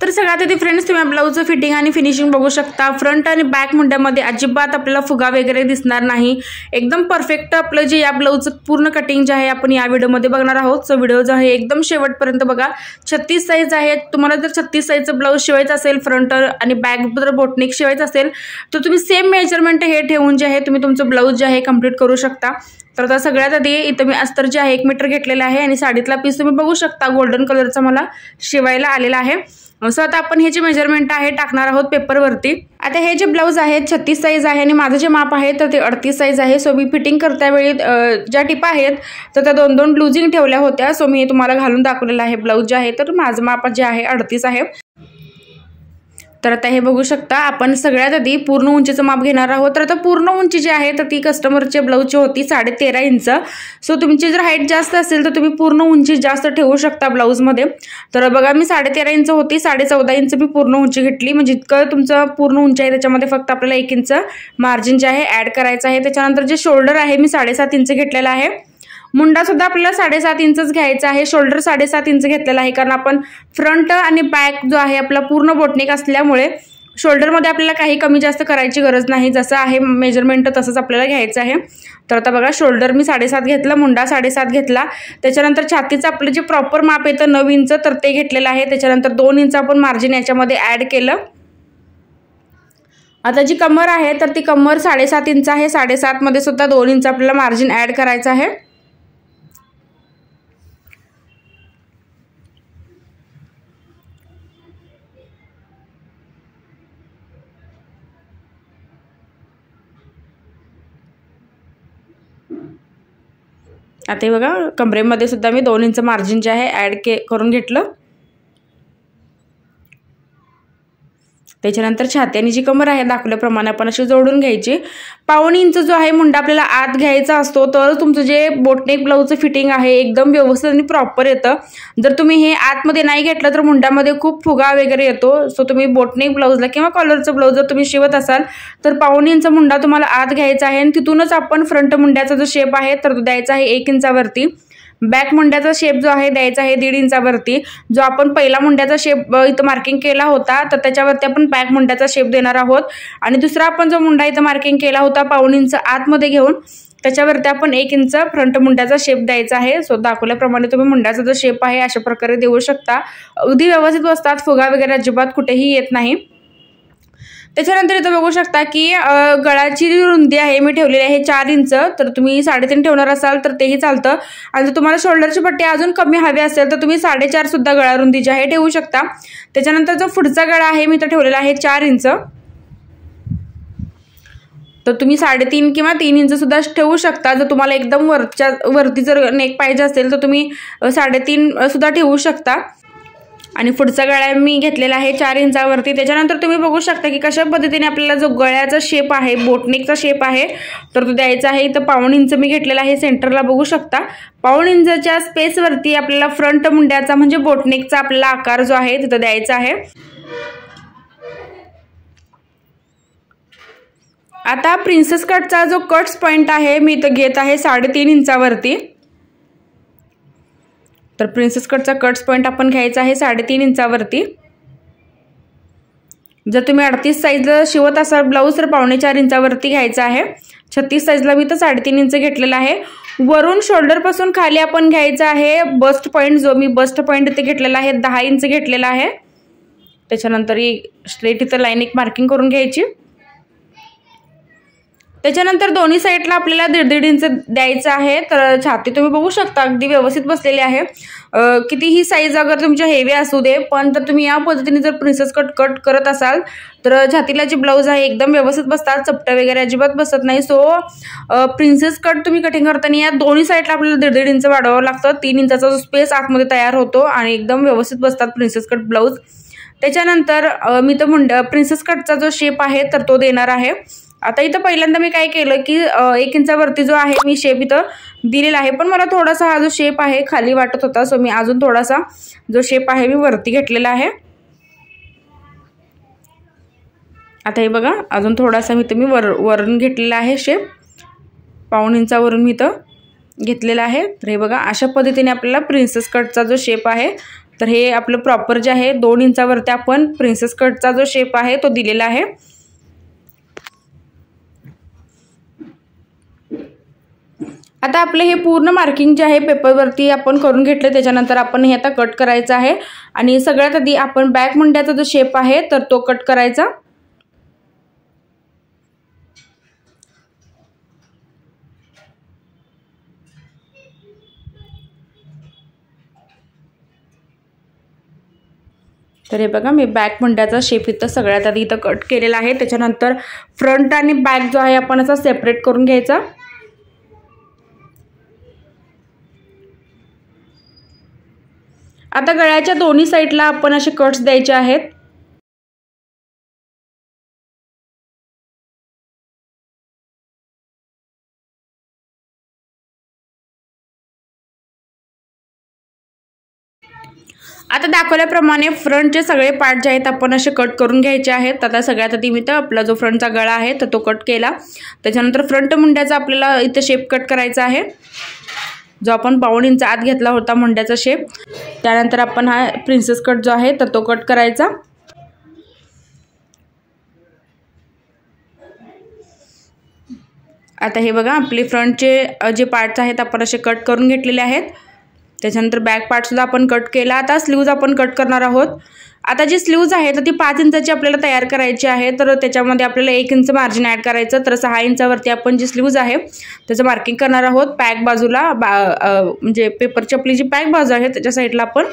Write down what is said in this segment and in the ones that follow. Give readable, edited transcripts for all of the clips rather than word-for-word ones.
तर सगळ्यात आधी फ्रेंड्स तुम्ही ब्लाऊजचं फिटिंग आणि फिनिशिंग बघू शकता। फ्रंट आणि बॅक मुंड्यामध्ये अजिबात आपल्याला फुगा वगैरे दिसणार नाही, एकदम परफेक्ट आपलं जे या ब्लाऊजचं पूर्ण कटिंग जे आहे आपण या व्हिडिओमध्ये बघणार आहोत। सो व्हिडिओ जो आहे एकदम शेवटपर्यंत बघा। 36 साईज आहे, तुम्हाला जर 36 साईजचं ब्लाऊज शिवायचं असेल फ्रंट आणि बॅक जर बोटनेक शिवायचं असेल तर तुम्ही सेम मेजरमेंट हे ठेवून जे आहे तुम्ही तुमचं ब्लाऊज जे आहे कंप्लीट करू शकता। तर आता सगळ्यात आधी इथं मी अस्तर जे आहे 1 मीटर घेतलेला आहे आणि साडीतला पीस तुम्ही बघू शकता गोल्डन कलरचा मला शिवायला आलेला आहे। सो आता आपण हे जे मेजरमेंट आहे टाकणार आहोत पेपरवरती। आता हे जे ब्लाऊज आहे 36 साईज आहे आणि माझं जे माप आहे तर ते 38 साईज आहे। सो मी फिटिंग करता वेळी ज्या टिपा आहेत तर त्या 2-2 लुजिंग ठेवल्या होत्या। सो मी तुम्हाला घालून दाखवलेलं आहे ब्लाऊज जे आहे तर माझं माप जे आहे 38 आहे। तर आता हे बघू शकता आपण सगळ्यात आधी पूर्ण उंचीचं माप घेणार आहोत। तर आता पूर्ण उंची जी आहे तर ती कस्टमरच्या ब्लाऊजची होती 13.5 इंच। सो तुमची जर हाईट जास्त असेल तर तुम्ही पूर्ण उंची जास्त ठेवू शकता ब्लाऊजमध्ये। तर बघा मी 13.5 इंच होती, 14.5 इंच मी पूर्ण उंची घेतली। म्हणजे इतकं तुमचं पूर्ण उंची आहे त्याच्यामध्ये फक्त आपल्याला 1 इंच मार्जिन जे आहे ॲड करायचं आहे। त्याच्यानंतर जे शोल्डर आहे मी 7.5 इंच घेतलेला आहे। मुंडा सुद्धा आपल्याला 7.5 इंचच घ्यायचा आहे, शोल्डर 7.5 इंच घेतलेला आहे कारण आपण फ्रंट आणि बॅक जो आहे आपला पूर्ण बोटनेक असल्यामुळे शोल्डरमध्ये आपल्याला काही कमी जास्त करायची गरज नाही, जसं आहे मेजरमेंट तसंच आपल्याला घ्यायचं आहे। तर आता बघा शोल्डर मी 7.5 घेतला, मुंडा 7.5 घेतला। त्याच्यानंतर छातीचं आपलं जे प्रॉपर माप येतं 9 इंच तर ते घेतलेलं आहे। त्याच्यानंतर 2 इंच आपण मार्जिन याच्यामध्ये ॲड केलं। आता जी कमर आहे तर ती कमर 7.5 इंच आहे, 7.5 मध्ये सुद्धा 2 इंच आपल्याला मार्जिन ॲड करायचं आहे। आता हे बघा कमरेमध्ये सुद्धा मी 2 इंच मार्जिन जे आहे ॲड करून घेतलं। त्याच्यानंतर छाती आणि जी कमर आहे दाखवल्याप्रमाणे आपण अशी जोडून घ्यायची। 1.5 इंच जो आहे मुंडा आपल्याला आत घ्यायचा असतो तर तुमचं जे बोटनेक ब्लाऊजचं फिटिंग आहे एकदम व्यवस्थित आणि प्रॉपर येतं। जर तुम्ही हे आतमध्ये नाही घेतलं तर मुंड्यामध्ये खूप फुगा वगैरे येतो। सो तुम्ही बोटनेक ब्लाऊजला किंवा कॉलरचं ब्लाऊज जर तुम्ही शिवत असाल तर 1.5 इंच मुंडा तुम्हाला आत घ्यायचा आहे आणि तिथूनच आपण फ्रंट मुंड्याचा जो शेप आहे तर तो द्यायचा आहे 1 इंचावरती। बॅक मुंड्याचा शेप जो आहे द्यायचा आहे 1.5 इंचावरती। जो आपण पहिला मुंड्याचा शेप इथं मार्किंग केला होता तर त्याच्यावरती आपण बॅक मुंड्याचा शेप देणार आहोत आणि दुसरा आपण जो मुंडा इथं मार्किंग केला होता 1.5 इंच आतमध्ये घेऊन त्याच्यावरती आपण 1 इंच फ्रंट मुंड्याचा शेप द्यायचा आहे। सो दाखवल्याप्रमाणे तुम्ही मुंड्याचा जो शेप आहे अशा प्रकारे देऊ शकता, अगदी व्यवस्थित बसतात, फुगा वगैरे अजिबात कुठेही येत नाही। त्याच्यानंतर इथं बघू शकता की गळाची जी रुंदी आहे मी ठेवलेली आहे 4 इंच, तर तुम्ही 3.5 ठेवणार असाल तर तेही चालतं आणि जर तुम्हाला शोल्डरची पट्टी अजून कमी हवी असेल तर तुम्ही 4.5 सुद्धा गळा रुंदी जी आहे ठेवू शकता। त्याच्यानंतर जो पुढचा गळा आहे मी इथं ठेवलेला आहे 4 इंच, तर तुम्ही 3.5 किंवा 3 इंच सुद्धा ठेवू शकता। जर तुम्हाला एकदम वरती जर नेक पाहिजे असेल तर तुम्ही 3.5 सुद्धा ठेवू शकता। आणि पुढचा गळा मी घेतलेला आहे 4 इंचावरती। त्याच्यानंतर तुम्ही बघू शकता की कशा पद्धतीने आपल्याला जो गळ्याचा शेप आहे बोटनेकचा शेप आहे तर तो द्यायचा आहे। इथं 1.5 इंच मी घेतलेला आहे सेंटरला बघू शकता। 1.5 इंचच्या स्पेसवरती आपल्याला फ्रंट मुंड्याचा म्हणजे बोटनेकचा आपल्याला आकार जो आहे तिथं द्यायचा आहे। आता प्रिन्सेस कटचा जो कट्स पॉइंट आहे मी इथं घेत आहे 3.5 इंचावरती। तर प्रिन्सेस कटचा कट्स पॉइंट आपण घ्यायचा आहे 3.5 इंचावरती। जर तुम्ही 38 साईजला शिवत असाल ब्लाऊज तर 4.5 इंचावरती घ्यायचा आहे। 36 साईजला मी तर 3.5 इंच घेतलेला आहे। वरून शोल्डर पासून खाली आपण घ्यायचा आहे बस्ट पॉइंट, जो मी बस्ट पॉइंट इथे घेतलेला आहे 10 इंच घेतलेला आहे। त्याच्यानंतर स्ट्रेट इथं लाईन एक मार्किंग करून घ्यायची। त्याच्यानंतर दोन्ही साईडला आपल्याला 1.5 इंच द्यायचं आहे। तर छाती तुम्ही बघू शकता अगदी व्यवस्थित बसलेली आहे। कितीही साईज अगर तुमच्या हेवी असू दे पण तर तुम्ही या पद्धतीने जर प्रिन्सेस कट करत असाल तर छातीला जी ब्लाऊज आहे एकदम व्यवस्थित बसतात, चपटे वगैरे अजिबात बसत नाही। सो प्रिन्सेस कट तुम्ही कटिंग करताना या दोन्ही साईडला आपल्याला 1.5 इंच वाढवावं लागतं। 3 इंचाचा जो स्पेस आतमध्ये तयार होतो आणि एकदम व्यवस्थित बसतात प्रिन्सेस कट ब्लाऊज। त्याच्यानंतर मी तर प्रिन्सेस कटचा जो शेप आहे तर तो देणार आहे। आता इथं पहिल्यांदा मी काय केलं की 1 इंचावरती जो आहे मी शेप इथं दिलेला आहे, पण मला थोडासा हा जो शेप आहे खाली वाटत होता। सो मी अजून थोडासा जो शेप आहे मी वरती घेतलेला आहे। आता हे बघा अजून थोडासा मी वरून घेतलेला आहे शेप, 1.5 इंचावरून मी इथं घेतलेला आहे। तर हे बघा अशा पद्धतीने आपल्याला प्रिन्सेस कटचा जो शेप आहे तर हे आपलं प्रॉपर जे आहे 2 इंचावरती आपण प्रिन्सेस कटचा जो शेप आहे तो दिलेला आहे। आता आपले हे पूर्ण मार्किंग जे आहे पेपरवरती आपण करून घेतले। त्याच्यानंतर आपण हे आता कट करायचं आहे आणि सगळ्यात आधी आपण बॅक मुंड्याचा जो शेप आहे तर तो कट करायचा। तर हे बघा मी बॅक मुंड्याचा शेप इथं सगळ्यात आधी इथं कट केलेला आहे। त्याच्यानंतर फ्रंट आणि बॅक जो आहे आपण असा सेपरेट करून घ्यायचा। आता गळ्याच्या दोन्ही साइडला आपण असे कट्स द्यायचे आहेत। आता दाखवल्याप्रमाणे फ्रंटचे सगळे पार्ट जे आहेत आपण असे कट करून घ्यायचे आहेत। आता सगळ्यात आधी मी तर आपला जो फ्रंटचा गळा आहे तर तो कट केला। त्याच्यानंतर फ्रंट मुंड्याचा आपल्याला इथे शेप कट करायचा आहे, जो आपण 1.5 इंच आत घेतला होता मुंड्याचा शेप। त्यानंतर आपण हा प्रिन्सेस कट जो आहे तर तो कट करायचा। आता हे बघा आपले फ्रंटचे जे पार्ट्स आहेत आपण असे कट करून घेतलेले आहेत। त्याच्यानंतर बॅक पार्ट सुद्धा आपण कट केला। आता स्लीव्ज आपण कट करणार आहोत। आता जी स्लीव्ज आहे तर ती 5 इंचाची आपल्याला तयार करायची आहे, तर त्याच्यामध्ये आपल्याला 1 इंच मार्जिन ॲड करायचं। तर 6 इंचावरती आपण जी स्लीव्ज आहे त्याचं मार्किंग करणार आहोत। पॅक बाजूला म्हणजे पेपरची आपली जी पॅक बाजू आहे त्याच्या साईडला आपण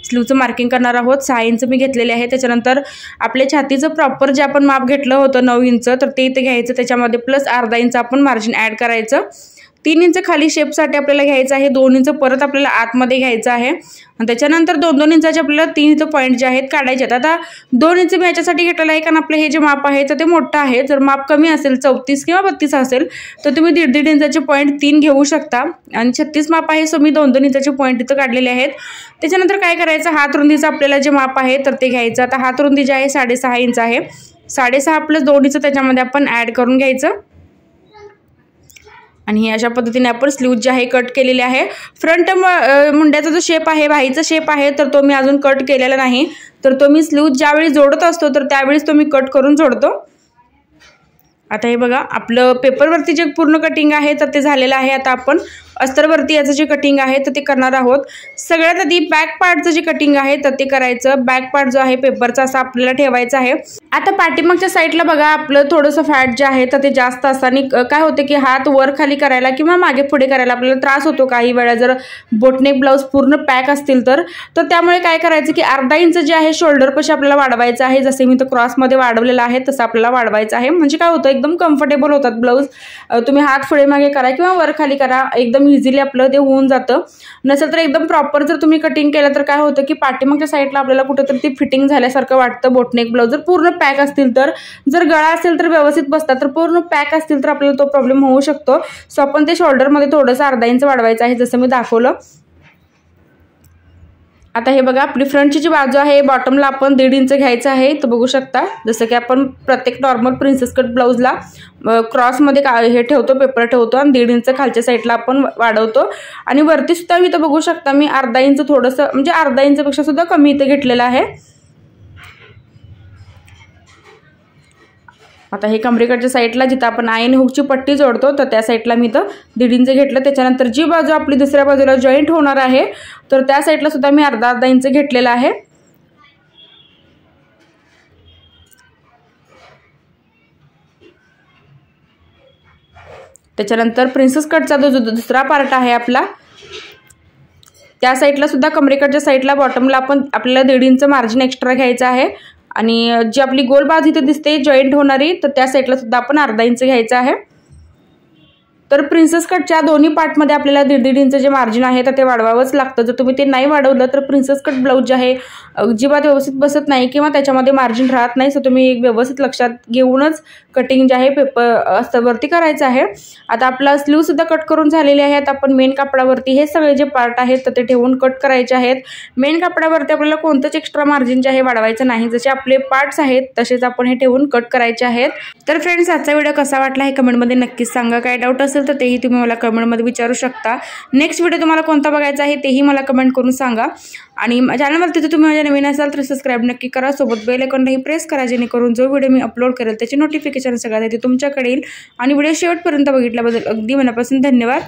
स्लीवचं मार्किंग करणार आहोत। 6 इंच मी घेतलेले आहे। त्याच्यानंतर आपल्या छातीचं प्रॉपर जे आपण माप घेतलं होतं 9 इंच तर ते इथे घ्यायचं, त्याच्यामध्ये प्लस अर्धा इंच आपण मार्जिन ॲड करायचं। 3 इंच खाली शेपसाठी आपल्याला घ्यायचं आहे, 2 इंच परत आपल्याला आतमध्ये घ्यायचं आहे आणि त्याच्यानंतर 2-2 इंचाचे आपल्याला 3 इथं पॉईंट जे आहेत काढायचे आहेत। आता 2 इंच मी याच्यासाठी घेतलेलं आहे कारण आपलं हे जे माप आहे तर ते मोठं आहे। जर माप कमी असेल 34 किंवा 32 असेल तर तुम्ही 1.5 इंचाचे पॉईंट 3 घेऊ शकता आणि 36 माप आहे सो मी 2-2 इंचाचे पॉईंट इथं काढलेले आहेत। त्याच्यानंतर काय करायचं, हात रुंदीचं आपल्याला जे माप आहे तर ते घ्यायचं। आता हात रुंदी जे आहे 6.5 इंच आहे, 6.5 प्लस 2 इंच त्याच्यामध्ये आपण ॲड करून घ्यायचं आणि हे अशा पद्धतीने आपण स्लीव्ज जे आहे कट केलेले आहे। फ्रंट मुंड्याचा जो शेप आहे बाहीचा शेप आहे तर तो मी अजून कट केलेला नाही, तर तो मी स्लीव्ज ज्यावेळी जोडत असतो तर त्यावेळेस तो मी कट करून जोडतो। आता हे बघा आपलं पेपरवरती जे पूर्ण कटिंग आहे तर ते झालेलं आहे। आता आपण अस्तरवरती याचं जे कटिंग आहे तर ते करणार आहोत। सगळ्यात आधी बॅक पार्टचं जे कटिंग आहे तर ते करायचं। बॅक पार्ट जो आहे पेपरचा असा आपल्याला ठेवायचा आहे। आता पाठीमागच्या साईडला बघा आपलं थोडंसं फॅट जे आहे तर ते जास्त असतं आणि काय होतं की हात वर खाली करायला किंवा मागे पुढे करायला आपल्याला त्रास होतो काही वेळा, जर बोटनेक ब्लाऊज पूर्ण पॅक असतील तर त्यामुळे काय करायचं की अर्धा इंच जे आहे शोल्डरपाशी आपल्याला वाढवायचं आहे। जसे मी तर क्रॉसमध्ये वाढवलेलं आहे तसं आपल्याला वाढवायचं आहे, म्हणजे काय होतं एकदम कम्फर्टेबल होतात ब्लाऊज। तुम्ही हात पुढे मागे करा किंवा वर खाली करा, एकदम इझिली आपलं ते होऊन जातं। नसेल तर एकदम प्रॉपर जर तुम्ही कटिंग केलं तर काय होतं की पाठीमागच्या साईडला आपल्याला कुठेतरी ती फिटिंग झाल्यासारखं वाटतं। बोटनेक ब्लाऊज जर पूर्ण पॅक असतील तर, जर गळा असेल तर व्यवस्थित बसतात, तर पूर्ण पॅक असतील तर आपल्याला तो प्रॉब्लेम होऊ शकतो। सो आपण ते शोल्डरमध्ये थोडंसं अर्धा इंच वाढवायचं आहे जसं मी दाखवलं। आता हे बघा आपली फ्रंटची जी बाजू आहे बॉटमला आपण 1.5 इंच घ्यायचं आहे, तर बघू शकता जसं की आपण प्रत्येक नॉर्मल प्रिन्सेस कट ब्लाऊजला क्रॉसमध्ये हे ठेवतो, पेपर ठेवतो आणि 1.5 इंच खालच्या साईडला आपण वाढवतो आणि वरती सुद्धा इथं बघू शकता मी अर्धा इंच थोडंसं म्हणजे अर्धा इंचपेक्षा सुद्धा कमी इथे घेतलेलं आहे। आता हे कमरेकडच्या साईडला जिथं आपण आय आणि हुकची पट्टी जोडतो तर त्या साईडला मी इथं 1.5 इंच घेतलं। त्याच्यानंतर जी बाजू आपली दुसऱ्या बाजूला जॉईंट होणार आहे तर त्या साईडला सुद्धा मी अर्धा इंच घेतलेला आहे। त्याच्यानंतर प्रिन्सेस कटचा जो दुसरा पार्ट आहे आपला त्या साईडला सुद्धा कमरेकडच्या साईडला बॉटमला आपल्याला 1.5 इंच मार्जिन एक्स्ट्रा घ्यायचं आहे आणि जी आपली गोल बाजू इथे दिसते जॉईंट होणारी तर त्या साईडला सुद्धा आपण अर्धा इंच घ्यायचं आहे। तर प्रिन्सेस कटच्या दोन्ही पार्टमध्ये आपल्याला 1.5 इंच जे मार्जिन आहे तर ते वाढवावंच लागतं। जर तुम्ही ते नाही वाढवलं तर प्रिन्सेस कट ब्लाऊज जे आहे अजिबात व्यवस्थित बसत नाही किंवा त्याच्यामध्ये मार्जिन राहत नाही। सो तुम्ही व्यवस्थित लक्षात घेऊनच कटिंग जे आहे पेपर अस्तरवरती करायचं आहे। आता आपला स्लीव सुद्धा कट करून झालेले आहेत। आपण मेन कापडावरती हे सगळे जे पार्ट आहेत तर ते ठेवून कट करायचे आहेत। मेन कापडावरती आपल्याला कोणतंच एक्स्ट्रा मार्जिन जे आहे वाढवायचं नाही, जसे आपले पार्ट्स आहेत तसेच आपण हे ठेवून कट करायचे आहेत। तर फ्रेंड्स आजचा व्हिडिओ कसा वाटला हे कमेंटमध्ये नक्कीच सांगा। काय डाऊट असेल असेल तर तेही तुम्ही मला कमेंटमध्ये विचारू शकता। नेक्स्ट व्हिडिओ तुम्हाला कोणता बघायचा आहे तेही मला कमेंट करून सांगा आणि चॅनलवर तिथे तुम्ही माझ्या नवीन असाल तर सबस्क्राईब नक्की करा, सोबत बेल आयकॉनलाही प्रेस करा जेणेकरून जो व्हिडिओ मी अपलोड करेल त्याची नोटिफिकेशन सगळ्यात आधी तुमच्याकडे येईल। आणि व्हिडिओ शेवटपर्यंत बघितल्याबद्दल अगदी मनापासून धन्यवाद।